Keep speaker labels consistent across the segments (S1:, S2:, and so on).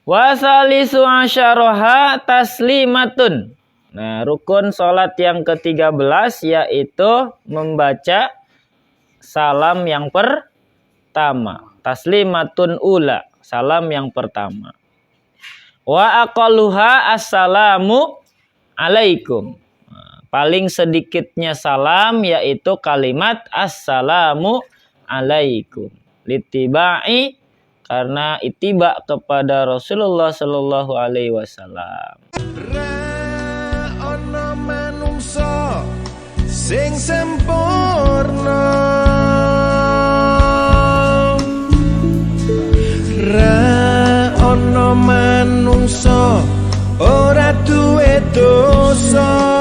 S1: Wa salisu asyaraha taslimatun. Nah, rukun salat yang ke-13 yaitu membaca salam yang pertama. Taslimatun ula, salam yang pertama. Wa aqalluha assalamu alaikum. Paling sedikitnya salam yaitu kalimat assalamu alaikum. Litibai, karena itiba kepada Rasulullah sallallahu alaihi wasallam.
S2: Ono manungsa sing sempurna, ono manungsa ora duwe dosa.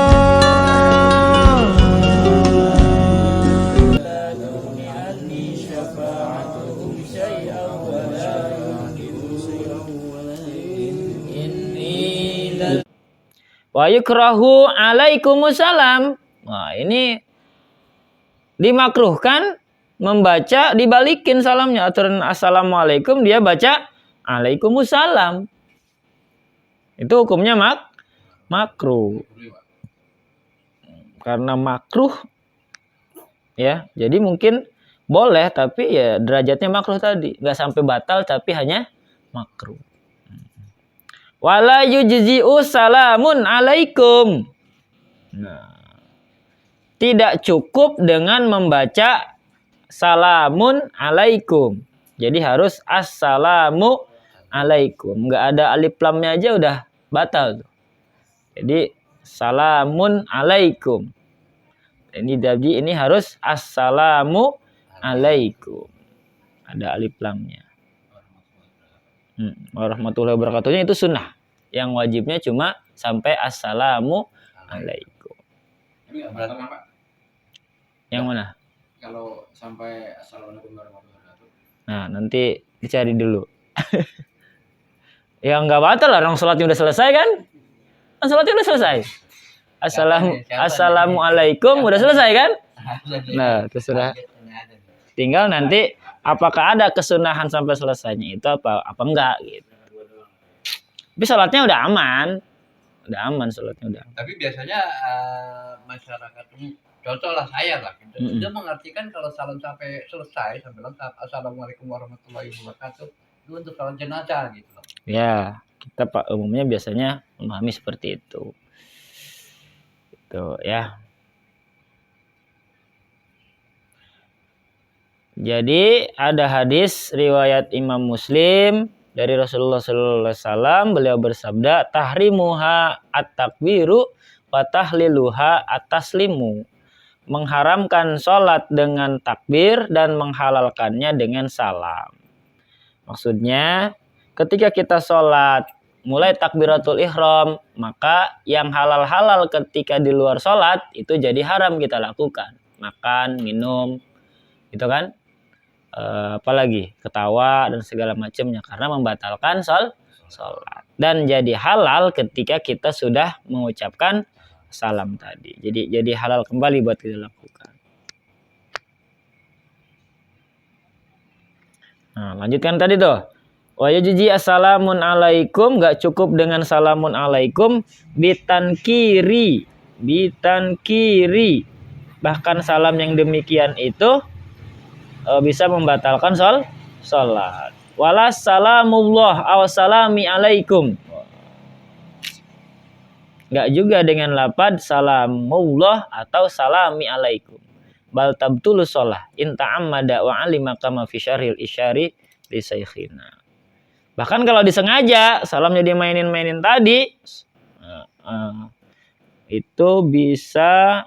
S1: Wa yukrahu alaikumussalam. Nah, ini dimakruhkan membaca dibalikin salamnya. Aturan assalamualaikum dia baca alaikumussalam. Itu hukumnya makruh. Karena makruh ya. Jadi mungkin boleh tapi ya derajatnya makruh tadi. Enggak sampai batal tapi hanya makruh. Wala yujzi'u salamun alaikum. Nah, tidak cukup dengan membaca salamun alaikum. Jadi harus assalamu alaikum. Enggak ada alif lamnya aja udah batal tuh. Jadi salamun alaikum. Ini harus assalamu alaikum. Ada alif lamnya. Warahmatullahi wabarakatuhnya itu sunnah. Yang wajibnya cuma sampai assalamu alaikum. Yang mana?
S3: Kalau sampai assalamualaikum warahmatullahi wabarakatuh.
S1: Nah, nanti dicari dulu. Ya nggak batal lah, orang sholatnya udah selesai kan? Sholatnya udah selesai. Assalamualaikum udah selesai kan? Nah, terserah. Tinggal nanti apakah ada kesunahan sampai selesainya itu apa enggak gitu. Tapi sholatnya udah aman sholatnya udah.
S3: Tapi biasanya masyarakat ini contoh lah saya lah, dia mengartikan kalau salam sampai selesai sampai lengkap assalamualaikum warahmatullahi wabarakatuh itu untuk salat jenazah gitu loh.
S1: Ya, kita umumnya biasanya memahami seperti itu. Itu ya. Jadi ada hadis riwayat Imam Muslim dari Rasulullah sallallahu alaihi wasallam, beliau bersabda, tahrimuha at-takbiru wa tahliluha at-taslimu. Mengharamkan sholat dengan takbir dan menghalalkannya dengan salam. Maksudnya ketika kita sholat mulai takbiratul ihram, maka yang halal-halal ketika di luar sholat itu jadi haram kita lakukan. Makan, minum, gitu kan? Apalagi ketawa dan segala macamnya karena membatalkan sholat dan jadi halal ketika kita sudah mengucapkan salam tadi. Jadi halal kembali buat kita lakukan. Nah, lanjutkan tadi tuh. Wa yujzi assalamun alaikum, enggak cukup dengan salamun alaikum, bitan kiri. Bahkan salam yang demikian itu bisa membatalkan sholat. Wala salamullah aw salami alaikum. Enggak juga dengan lapad salamullah atau salami alaikum. Bal tabtulu sholah in ta'ammada wa alima kama fi syarhil isyari li saikhina. Bahkan kalau disengaja salamnya dimainin tadi itu bisa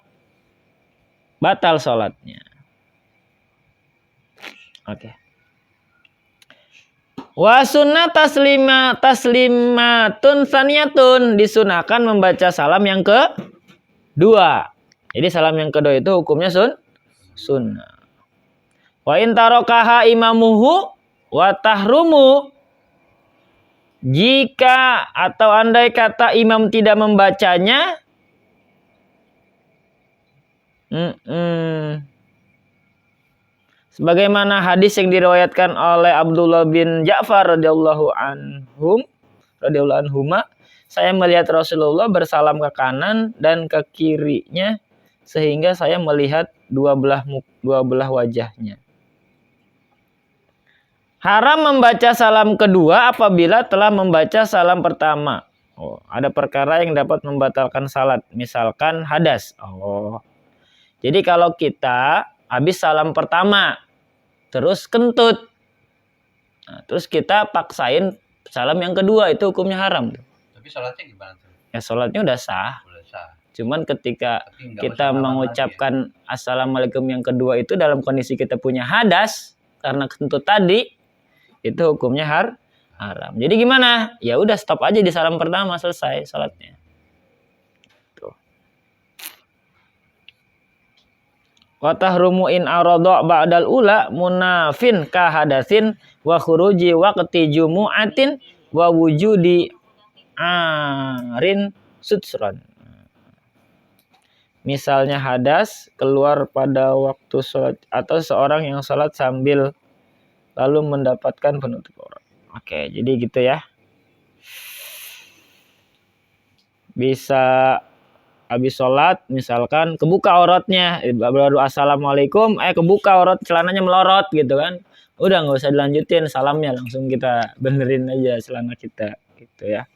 S1: batal sholatnya. Oke. Wa sunnah taslimatun saniyatun, disunahkan membaca salam yang kedua. Jadi salam yang kedua itu hukumnya sunnah. Wa in tarakaha imamuhu wa tahrumu, jika atau andai kata imam tidak membacanya, sebagaimana hadis yang diriwayatkan oleh Abdullah bin Ja'far radhiyallahu anhum, radhiyallahu anhuma, saya melihat Rasulullah bersalam ke kanan dan ke kirinya sehingga saya melihat dua belah wajahnya. Haram membaca salam kedua apabila telah membaca salam pertama. Oh, ada perkara yang dapat membatalkan salat, misalkan hadas. Oh. Jadi kalau kita habis salam pertama terus kentut, nah, terus kita paksain salam yang kedua, itu hukumnya haram.
S3: Tapi sholatnya gimana tuh?
S1: Ya sholatnya udah sah.
S3: Udah sah.
S1: Cuman ketika
S3: Tapi nggak
S1: kita
S3: usah lama
S1: mengucapkan assalamualaikum yang kedua itu dalam kondisi kita punya hadas karena kentut tadi, itu hukumnya haram. Jadi gimana? Ya udah stop aja di salam pertama, selesai sholatnya. Tuh. Wa tahrumu in arada ba'dal ula munafin ka hadasin wa khuruji waqti jumu'atin wa wujudi arin sutsran. Misalnya hadas keluar pada waktu sholat atau seorang yang sholat sambil lalu mendapatkan penutup aurat. Oke, jadi gitu ya. Bisa habis sholat misalkan kebuka auratnya, baru assalamualaikum, kebuka aurat, celananya melorot gitu kan. Udah nggak usah dilanjutin salamnya, langsung kita benerin aja celana kita gitu ya.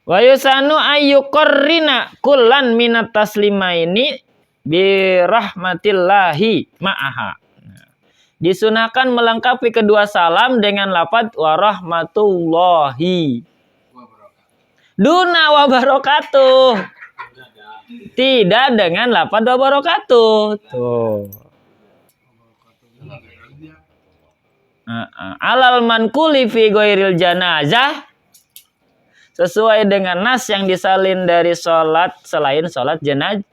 S1: Wa yusanu ayyuqarrina kullan minat taslimaini bi rahmatillahi ma'aha. Disunahkan melengkapi kedua salam dengan lafaz wa rahmatullahi duna wa barakatuh. Tidak dengan lafaz wa barakatuh. Tuh. Alal mankuli fi ghairil janazah, sesuai dengan nas yang disalin dari sholat selain sholat jenazah.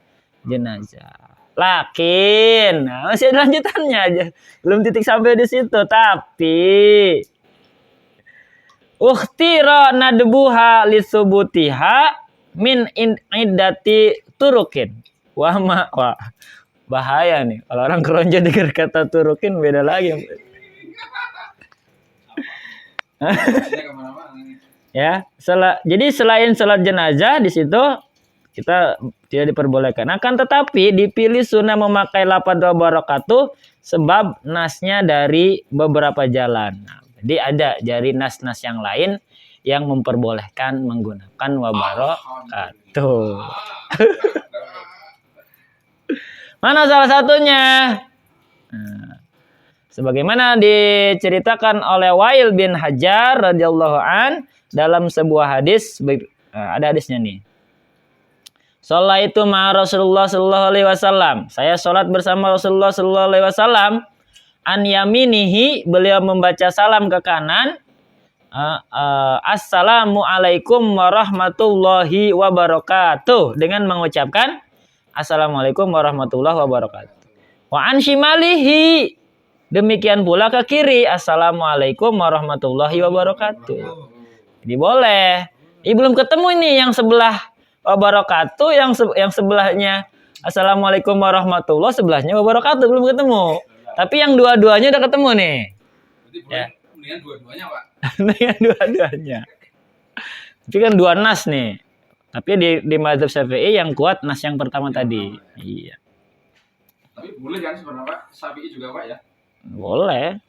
S1: Lakin, nah, masih ada lanjutannya aja, belum titik sampai di situ. Tapi ukhtira nadbuha lisubutiha min iddati turukin. Wah bahaya nih kalau orang keronjo dengar kata turukin, beda lagi. Ya, jadi selain salat jenazah di situ kita tidak diperbolehkan. Akan tetapi dipilih sunnah memakai lafaz wa barakatuh sebab nasnya dari beberapa jalan. Nah, jadi ada dari nas-nas yang lain yang memperbolehkan menggunakan wa barakatuh. Mana salah satunya? Nah, sebagaimana diceritakan oleh Wail bin Hajar radhiyallahu an dalam sebuah hadis, ada hadisnya nih. Sholaitu ma Rasulullah sallallahu alaihi wasallam. Saya sholat bersama Rasulullah sallallahu alaihi wasallam. An yaminihi, beliau membaca salam ke kanan. Assalamualaikum warahmatullahi wabarakatuh, dengan mengucapkan Assalamualaikum warahmatullahi wabarakatuh. Wa an shimalihi, demikian pula ke kiri, Assalamualaikum warahmatullahi wabarakatuh. Jadi boleh. Belum ketemu ini yang sebelah wabarakatuh, yang sebelahnya Assalamualaikum warahmatullahi, sebelahnya wabarakatuh, belum ketemu. Tapi yang dua-duanya udah ketemu nih. Ya.
S4: Mendingan dua-duanya, Pak.
S1: Mendingan dua-duanya. Tapi kan dua nas nih. Tapi di mazhab Syafi'i yang kuat nas yang pertama tadi. Iya.
S4: Tapi boleh kan sebenarnya, Pak? Syafi'i juga, Pak, ya?
S1: Boleh.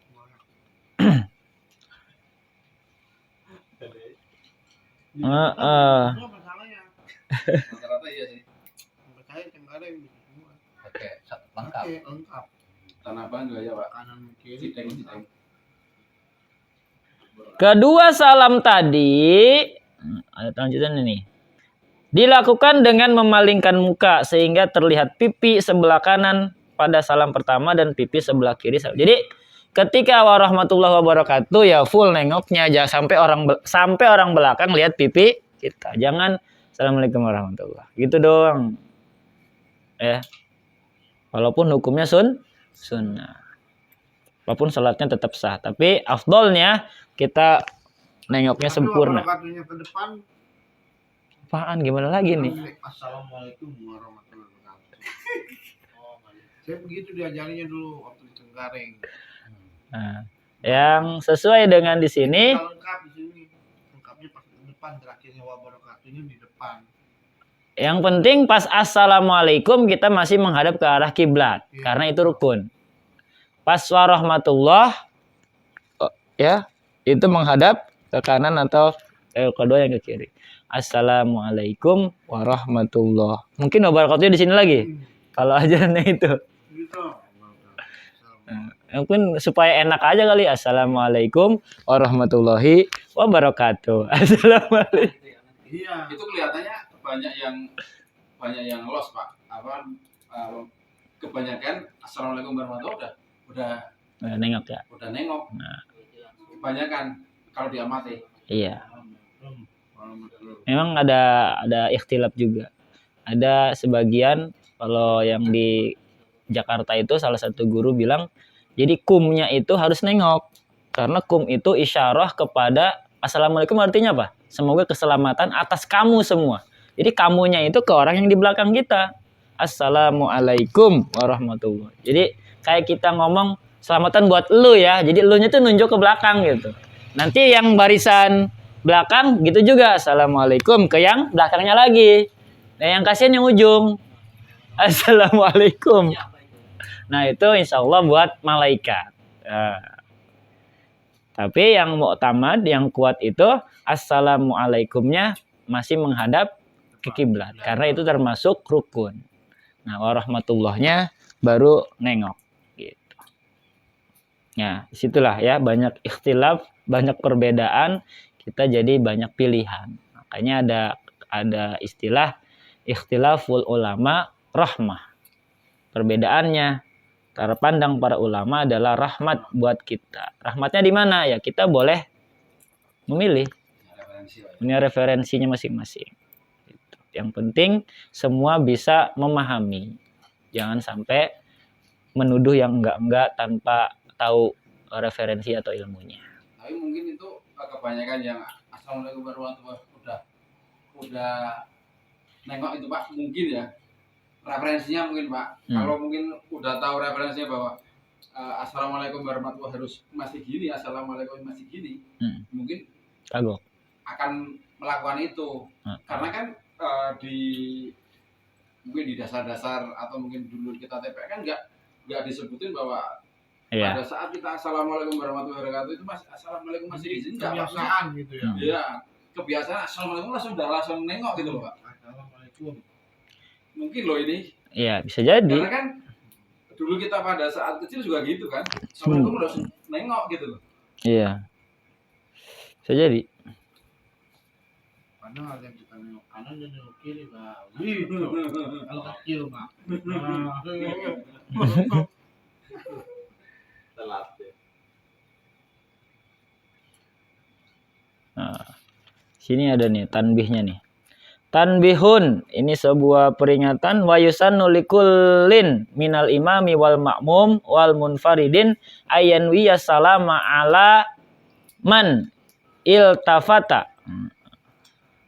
S4: Rata-rata iya sih.
S3: Oke, lengkap.
S4: Tanah Abang juga ya, Pak.
S2: Kanan kiri.
S4: Citeng.
S1: Kedua salam tadi, ada lanjutan ini. Dilakukan dengan memalingkan muka sehingga terlihat pipi sebelah kanan pada salam pertama dan pipi sebelah kiri. Jadi ketika warahmatullahi wabarakatuh ya full nengoknya aja sampai orang belakang lihat pipi kita. Jangan assalamualaikum warahmatullahi. Gitu doang. Ya. Walaupun hukumnya sunnah. Walaupun salatnya tetap sah, tapi afdolnya kita nengoknya sempurna.
S2: Wabarakatuhnya ke depan.
S1: Apaan? Gimana lagi nih?
S2: Assalamualaikum warahmatullahi wabarakatuh. Saya begitu diajarinya dulu waktu di Cengkareng.
S1: Nah, yang sesuai dengan di sini
S2: Kalau lengkap di sini, lengkapnya pas di depan, terakhirnya wabarakatuhnya di depan.
S1: yang penting pas assalamualaikum kita masih menghadap ke arah kiblat karena itu rukun. Pas warahmatullah ya itu menghadap ke kanan atau kedua yang ke kiri. Assalamualaikum warahmatullah. Mungkin wabarakatuhnya di sini lagi. Kalau ajarannya itu.
S2: Gitu.
S1: Mungkin supaya enak aja kali. Assalamualaikum warahmatullahi wabarakatuh. Assalamualaikum.
S2: Iya.
S4: Itu kelihatannya banyak yang lost Pak. Kebanyakan assalamualaikum warahmatullahi udah
S1: Nengok ya.
S4: udah nengok.
S1: Nah.
S4: Kebanyakan kalau diamati.
S1: Iya. Memang ada ikhtilaf juga. Ada sebagian kalau yang di Jakarta itu salah satu guru bilang jadi kumnya itu harus nengok karena kum itu isyarah kepada assalamualaikum artinya apa? Semoga keselamatan atas kamu semua. Jadi kamunya itu ke orang yang di belakang kita. Assalamualaikum warahmatullahi. Jadi kayak kita ngomong selamatan buat lu ya. Jadi elunya tuh nunjuk ke belakang gitu. Nanti yang barisan belakang gitu juga. Assalamualaikum ke yang belakangnya lagi. Nah yang kasihan yang ujung. Assalamualaikum. Nah itu insya Allah buat malaikat. Nah, tapi yang muktamad, yang kuat itu assalamualaikumnya masih menghadap ke kiblat karena itu termasuk rukun. Nah warahmatullahnya baru nengok. Gitu. Nah disitulah ya banyak ikhtilaf, banyak perbedaan, kita jadi banyak pilihan. Makanya ada istilah ikhtilaful ulama rahmah. Perbedaannya cara pandang para ulama adalah rahmat buat kita. Rahmatnya di mana? Ya kita boleh memilih. Punya referensinya masing-masing. Gitu. Yang penting semua bisa memahami. Jangan sampai menuduh yang enggak tanpa tahu referensi atau ilmunya.
S4: Tapi mungkin itu kebanyakan yang assalamualaikum warahmatullahi udah nengok itu Pak mungkin ya. Referensinya mungkin Pak. Kalau mungkin udah tahu referensinya bahwa assalamualaikum warahmatullahi harus masih gini, assalamualaikum masih gini, mungkin
S1: kagok
S4: akan melakukan itu. Karena kan mungkin di dasar-dasar atau mungkin dulu kita TPK kan nggak disebutin bahwa pada saat kita assalamualaikum warahmatullahi wabarakatuh itu assalamualaikum masih izin
S2: kebiasaan gitu ya.
S4: Iya, kebiasaan assalamualaikum langsung nengok gitu loh Pak.
S2: Assalamualaikum.
S4: Mungkin loh ini.
S1: Iya bisa jadi.
S4: Karena kan dulu kita pada saat kecil juga gitu kan. Assalamualaikum langsung nengok gitu loh.
S1: Iya. Bisa jadi.
S2: Padahal yang kita nengok kanan dan nengok kiri Pak. Gitu. Kalau kecil Pak.
S4: Telat ya.
S1: Nah, sini ada nih tanbihnya nih. Tanbihun, ini sebuah peringatan wa yusannu likullin minal imami wal ma'mum wal munfaridin ayanwi salama ala man iltafata.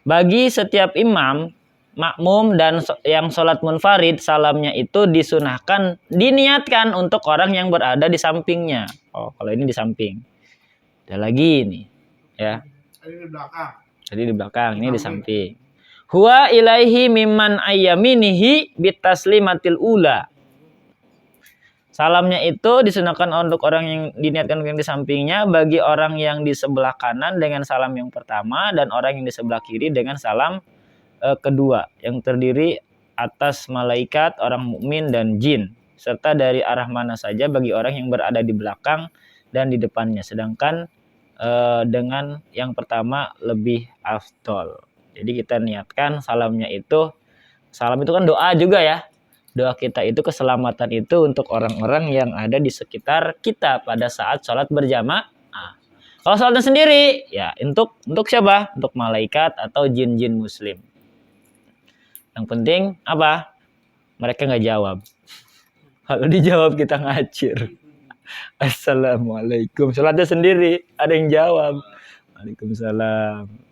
S1: Bagi setiap imam, makmum dan yang sholat munfarid, salamnya itu disunahkan, diniatkan untuk orang yang berada di sampingnya. Oh, kalau ini di samping. Ada lagi nih, ya.
S2: Ini di belakang.
S1: Jadi di belakang, ini di samping. Huwa ilaihi mimman ayyaminihi bitaslimatil ula. Salamnya itu disunahkan untuk orang yang diniatkan yang di sampingnya, bagi orang yang di sebelah kanan dengan salam yang pertama dan orang yang di sebelah kiri dengan salam kedua yang terdiri atas malaikat, orang mukmin dan jin, serta dari arah mana saja bagi orang yang berada di belakang dan di depannya. Sedangkan dengan yang pertama lebih afdol. Jadi kita niatkan salamnya itu, salam itu kan doa juga ya. Doa kita itu keselamatan itu untuk orang-orang yang ada di sekitar kita pada saat sholat berjamaah. Kalau sholatnya sendiri, ya untuk siapa? Untuk malaikat atau jin-jin muslim. Yang penting apa? Mereka nggak jawab. Kalau dijawab kita ngacir. Assalamualaikum. Sholatnya sendiri, ada yang jawab. Waalaikumsalam.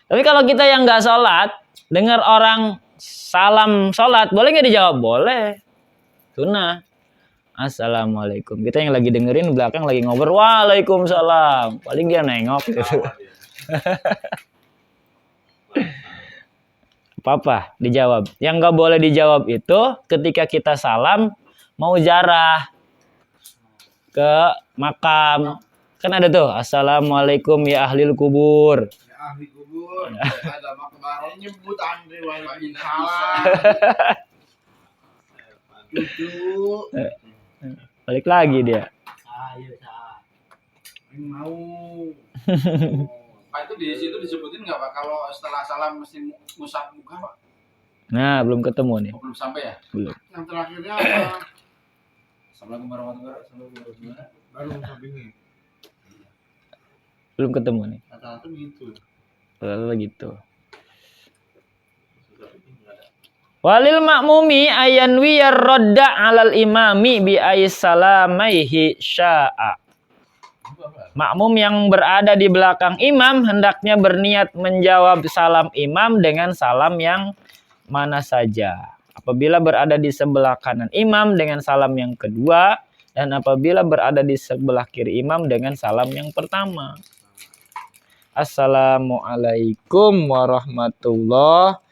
S1: Tapi kalau kita yang nggak sholat, dengar orang salam sholat, boleh nggak dijawab? Boleh. Sunnah. Assalamualaikum. Kita yang lagi dengerin belakang lagi ngobrol, waalaikumsalam. Paling dia nengok gitu. Apa-apa dijawab. Yang nggak boleh dijawab itu ketika kita salam mau ziarah ke makam. Kan ada tuh, assalamualaikum ya ahlil kubur.
S2: Ya ahli kubur. Ada makbar nyebut Andre wajib salah. Cucu.
S1: Balik lagi dia.
S2: Ayo sa. Mau.
S4: Pak itu di situ disebutin nggak Pak kalau setelah salam mesti ngusap muka Pak?
S1: Nah, belum ketemu nih.
S4: Oh, belum sampai ya?
S1: Belum.
S2: Yang terakhirnya apa?
S4: Assalamualaikum warahmatullahi wabarakatuh.
S2: Baru sampai ini.
S1: Belum ketemu nih.
S2: Rata-rata begitu.
S1: Lalu gitu. Walil makmumi ayanwi yarrodda alal imami bi aisalamaihi sya'a. Makmum yang berada di belakang imam hendaknya berniat menjawab salam imam dengan salam yang mana saja. Apabila berada di sebelah kanan imam dengan salam yang kedua, dan apabila berada di sebelah kiri imam dengan salam yang pertama. Assalamualaikum warahmatullahi.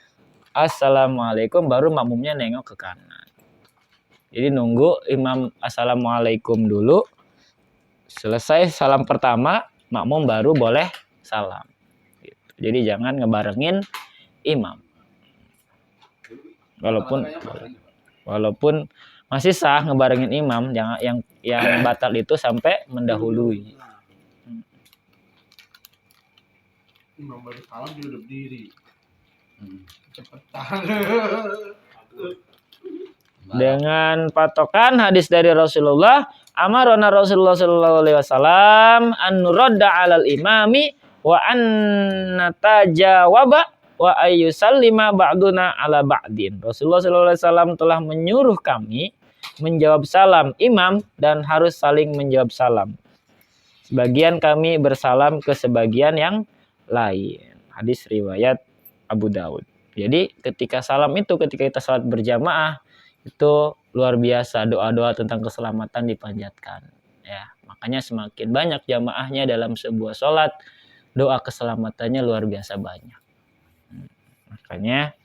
S1: Assalamualaikum, baru makmumnya nengok ke kanan. Jadi nunggu imam assalamualaikum dulu. Selesai salam pertama, makmum baru boleh salam. Gitu. Jadi jangan ngebarengin imam. Walaupun masih sah ngebarengin imam, yang batal itu sampai mendahului.
S2: Imam baru salam dia udah berdiri. Cepetan.
S1: Dengan patokan hadis dari Rasulullah, amarona Rasulullah sallallahu alaihi wasallam an nuradda 'alal imami wa an natajawaba wa ayyusallima ba'duna 'ala ba'din. Rasulullah sallallahu alaihi wasallam telah menyuruh kami menjawab salam imam dan harus saling menjawab salam. Sebagian kami bersalam ke sebagian yang lain. Hadis riwayat Abu Daud. Jadi ketika salam itu, ketika kita salat berjamaah, itu luar biasa, doa-doa tentang keselamatan dipanjatkan. Ya, makanya semakin banyak jamaahnya dalam sebuah sholat, doa keselamatannya luar biasa banyak. Makanya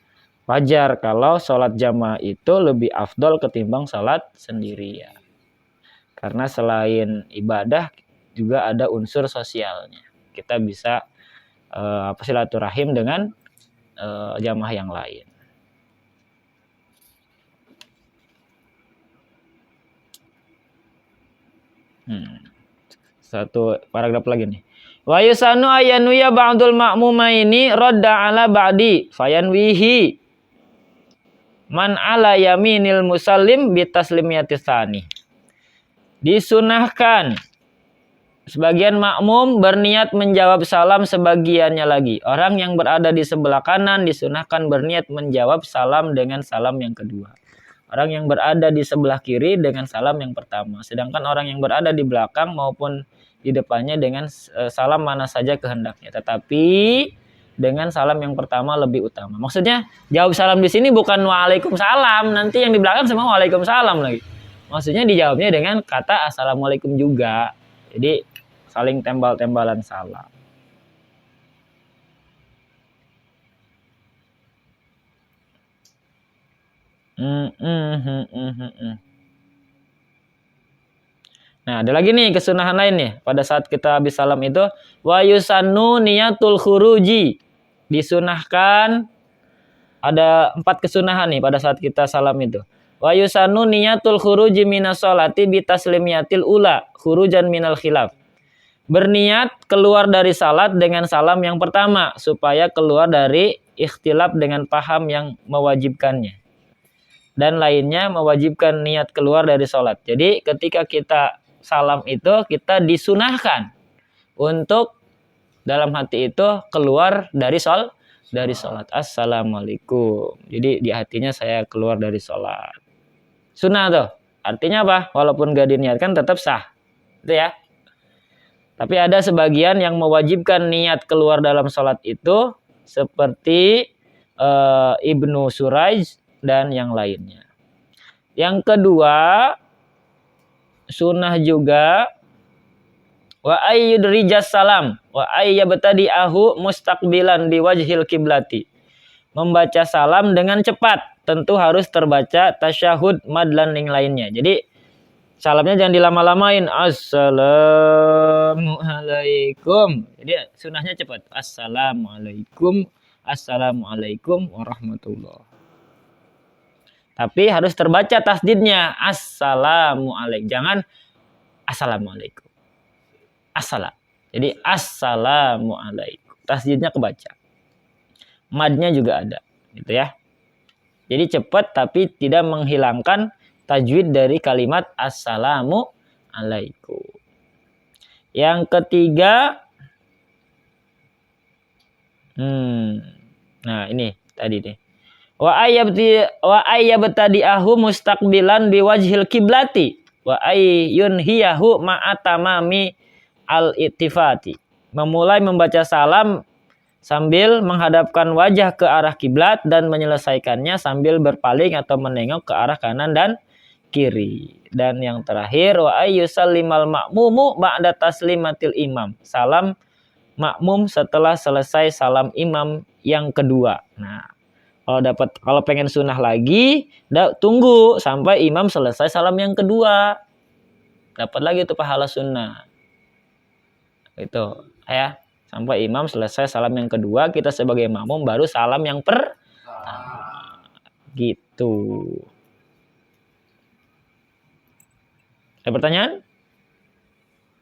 S1: wajar kalau sholat jamaah itu lebih afdol ketimbang sholat sendirian. Karena selain ibadah juga ada unsur sosialnya. Kita bisa silaturahim dengan jamaah yang lain. Satu paragraf lagi nih. Wa yusanu ayanu ya ba'dul ma'mumaini radda ala ba'di fayanwihi man ala yaminil musallim bitaslimiyatis tsani. Disunahkan sebagian makmum berniat menjawab salam sebagiannya lagi. Orang yang berada di sebelah kanan disunahkan berniat menjawab salam dengan salam yang kedua. Orang yang berada di sebelah kiri dengan salam yang pertama. Sedangkan orang yang berada di belakang maupun di depannya dengan salam mana saja kehendaknya. Tetapi dengan salam yang pertama lebih utama. Maksudnya jawab salam di sini bukan waalaikumsalam. Nanti yang di belakang semua waalaikumsalam lagi. Maksudnya dijawabnya dengan kata assalamualaikum juga. Jadi saling tembal-tembalan salam. Nah, ada lagi nih kesunahan lain nih. Pada saat kita habis salam itu, wa yusannu niyatul khuruji. Disunahkan ada 4 kesunahan nih pada saat kita salam itu. Wa yusannu niyatul khuruji minas sholati bi taslimiyatil ula khurujan minal khilaf. Berniat keluar dari salat dengan salam yang pertama supaya keluar dari ikhtilaf dengan paham yang mewajibkannya. Dan lainnya mewajibkan niat keluar dari salat. Jadi ketika kita salam itu kita disunahkan untuk dalam hati itu keluar dari salat. Assalamualaikum. Jadi di hatinya saya keluar dari salat. Sunnah tuh. Artinya apa? Walaupun gak diniatkan tetap sah. Itu ya. Tapi ada sebagian yang mewajibkan niat keluar dalam salat itu seperti Ibnu Suraj dan yang lainnya. Yang kedua, sunnah juga wa ayyudrijas salam wa ayyabtadi'ahu mustaqbilan biwajhil kiblati. Membaca salam dengan cepat, tentu harus terbaca tasyahud mad dan yang lainnya. Jadi salamnya jangan dilama-lamain. Assalamualaikum. Jadi sunnahnya cepat. Assalamualaikum. Assalamualaikum warahmatullah. Tapi harus terbaca tasdidnya. Assalamualaikum. Jangan assalamualaikum. Assalam. Jadi assalamualaikum. Tasdidnya kebaca. Madnya juga ada. Gitu ya. Jadi cepat tapi tidak menghilangkan tajwid dari kalimat assalamualaikum. Yang ketiga. Nah ini tadi nih. Wa ayyabtadi'ahu mustaqbilan biwajhil kiblati wa ayyunhiyahu ma'atamami al-ittifati. Memulai membaca salam sambil menghadapkan wajah ke arah kiblat dan menyelesaikannya sambil berpaling atau menengok ke arah kanan dan kiri. Dan yang terakhir wa ayyusallimal ma'mumu ba'da taslimatil imam. Salam makmum setelah selesai salam imam yang kedua. Nah, kalau pengen sunnah lagi, tunggu sampai imam selesai salam yang kedua. Dapat lagi tuh pahala sunnah. Itu ya. Sampai imam selesai salam yang kedua, kita sebagai makmum baru salam yang pertama. Gitu. Ada pertanyaan?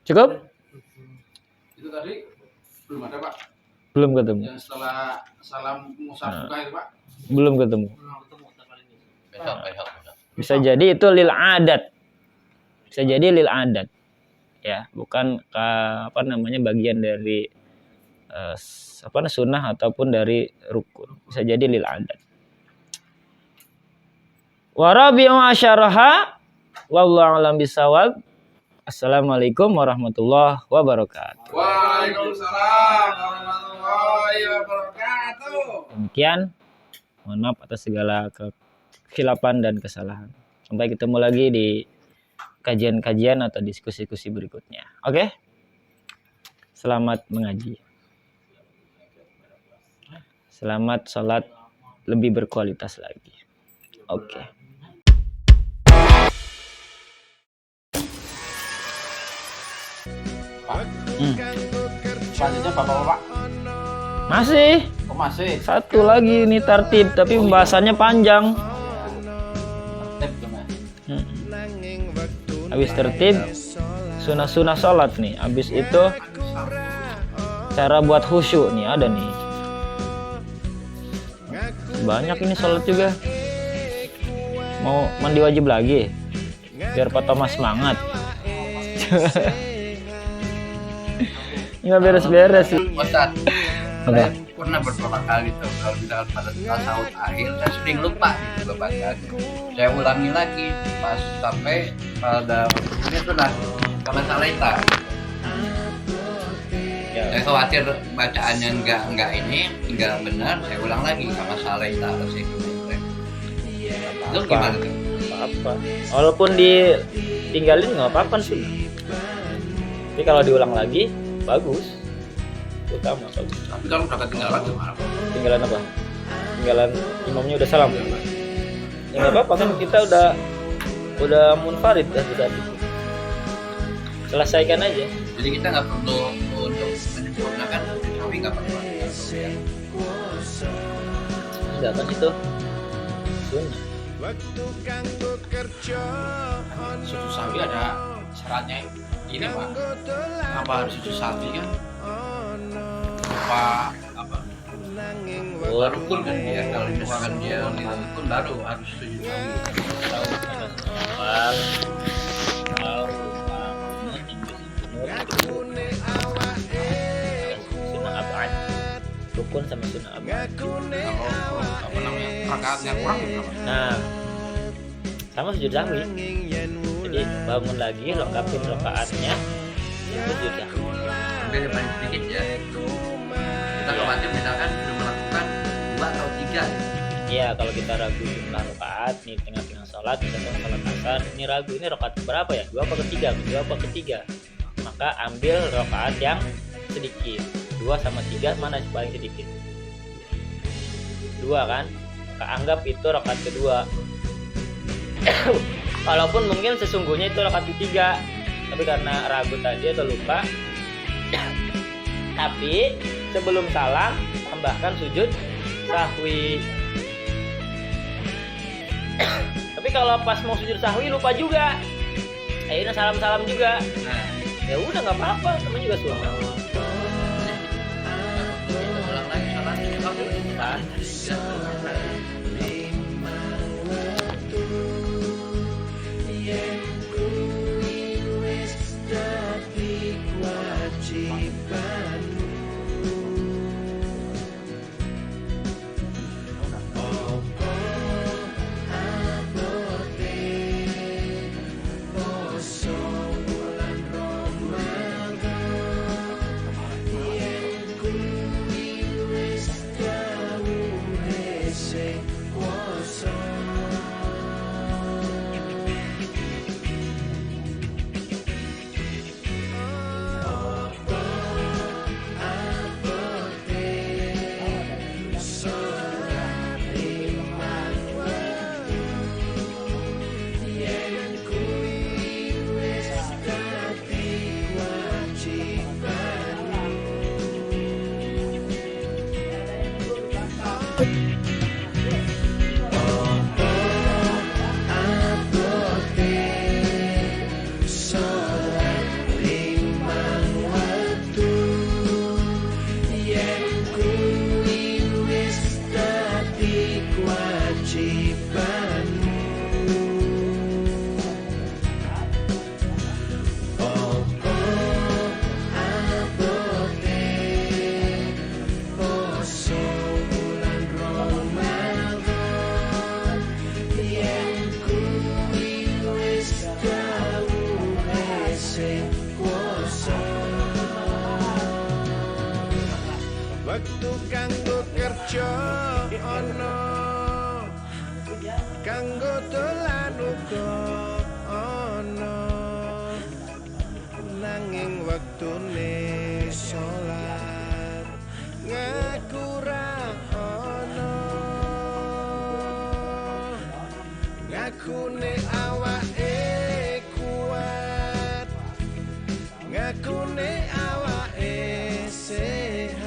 S1: Cukup?
S4: Itu tadi belum ada, Pak.
S1: Belum ketemu.
S4: Yang setelah salam musabuka itu, Pak.
S1: Belum ketemu.
S3: Besok.
S1: Bisa jadi itu lil adat. Bisa jadi lil adat. Ya, bukan bagian dari sunnah ataupun dari rukun. Bisa jadi lil adat. Wa rabi'u asyaraha wallahu a'lam bisawab. Assalamualaikum warahmatullahi wabarakatuh.
S4: Waalaikumsalam warahmatullahi wabarakatuh.
S1: Demikian. Mohon maaf atas segala kekhilapan dan kesalahan. Sampai ketemu lagi di kajian-kajian atau diskusi-diskusi berikutnya. Oke? Selamat mengaji. Selamat sholat lebih berkualitas lagi. Oke.
S4: Selanjutnya Bapak-bapak.
S1: Masih
S4: Oh, masih.
S1: satu lagi ini tertib, tapi pembahasannya panjang.
S4: Tertib gimana?
S1: Habis tertib, sunah-sunah sholat nih. Habis itu cara buat khusyuk nih ada nih. Banyak ini sholat juga. Mau mandi wajib lagi, biar Pak Thomas semangat. Nggak beres-beres sih.
S3: Ustaz,
S1: Apa?
S3: saya pernah beberapa kali tuh kalau misalkan pada tasawuf akhir saya sering lupa gitu bacaan. Saya ulangi lagi pas sampai pada ini sunat kama salaita. Saya khawatir bacaannya enggak benar, saya ulang lagi sama salaita harus itu. Itu gimana tuh?
S1: Apa? Walaupun ditinggalin nggak apa-apa sih. Tapi kalau diulang lagi bagus. Utama bagus.
S4: Tapi kalau udah ketinggalan gimana?
S1: Tinggalan apa? Tinggalan imamnya udah salam. Ya nggak apa-apa kan kita udah munfarid kan sudah. Selesaikan aja.
S3: Jadi kita nggak perlu untuk menyempurnakan, tapi nggak perlu.
S1: Enggak kan itu sunnah.
S4: Sujud sawi ada syaratnya ini, Pak. Kenapa harus sujud sawi kan? Apa?
S3: Rukun kan dia kalau misalkan dia rukun baru harus sujud sawi.
S1: Sunnah abad. Rukun sama sunnah abad.
S4: Kalau apa namanya rakaatnya kurang berapa?
S1: Nah, sama sujud sahwi. Jadi bangun lagi, lengkapin rakaatnya, sujud sahwi.
S3: Mungkin yang paling sedikit ya. Kita khawatir misalkan sudah melakukan 2 atau 3.
S1: Iya, kalau kita ragu jumlah rakaat nih tengah-tengah sholat. sholat misalkan sholat asar ini ragu ini rakaat berapa ya, 2 apa ketiga, maka ambil rakaat yang sedikit. 2 sama 3 mana yang paling sedikit? 2 kan, maka anggap itu rakaat kedua. Walaupun mungkin sesungguhnya itu rakaat ketiga, tapi karena ragu tadi atau lupa, tapi sebelum salam tambahkan sujud sahwi. Tapi kalau pas mau sujud sahwi lupa juga, akhirnya salam juga,
S3: Nah,
S1: ya udah nggak apa-apa, temen juga sunnah.
S3: kita ulang lagi sholatnya.
S1: Kan?
S5: Waktu kanggo kerja ana, kanggo dolan uga ana, nanging wektune salat ngaku ra ana, ngakune awake kuat, ngakune awake sehat,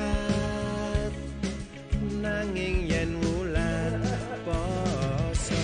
S5: nanging yen wulan poso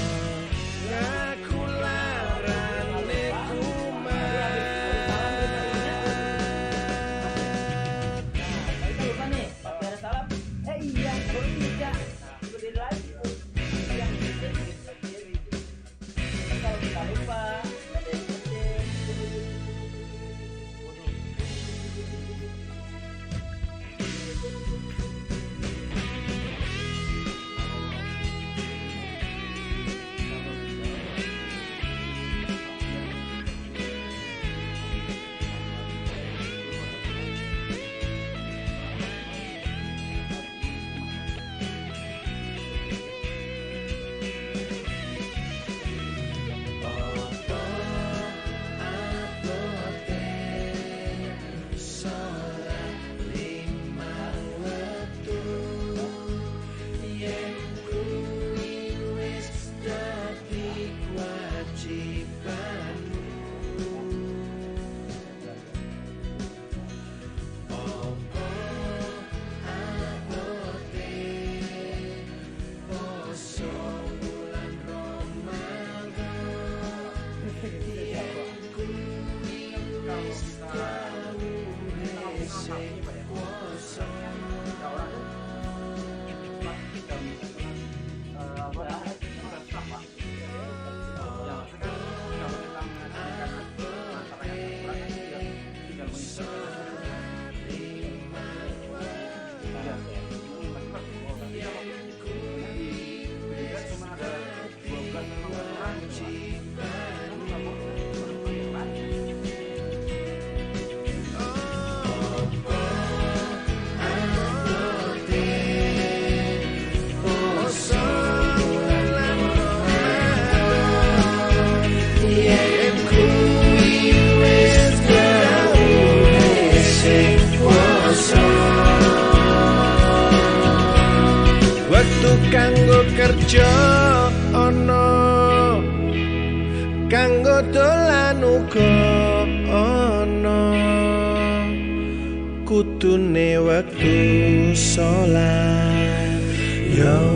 S5: wektu kanggo kerja ana, kanggo dolan uga ana, kudune wektu salat ya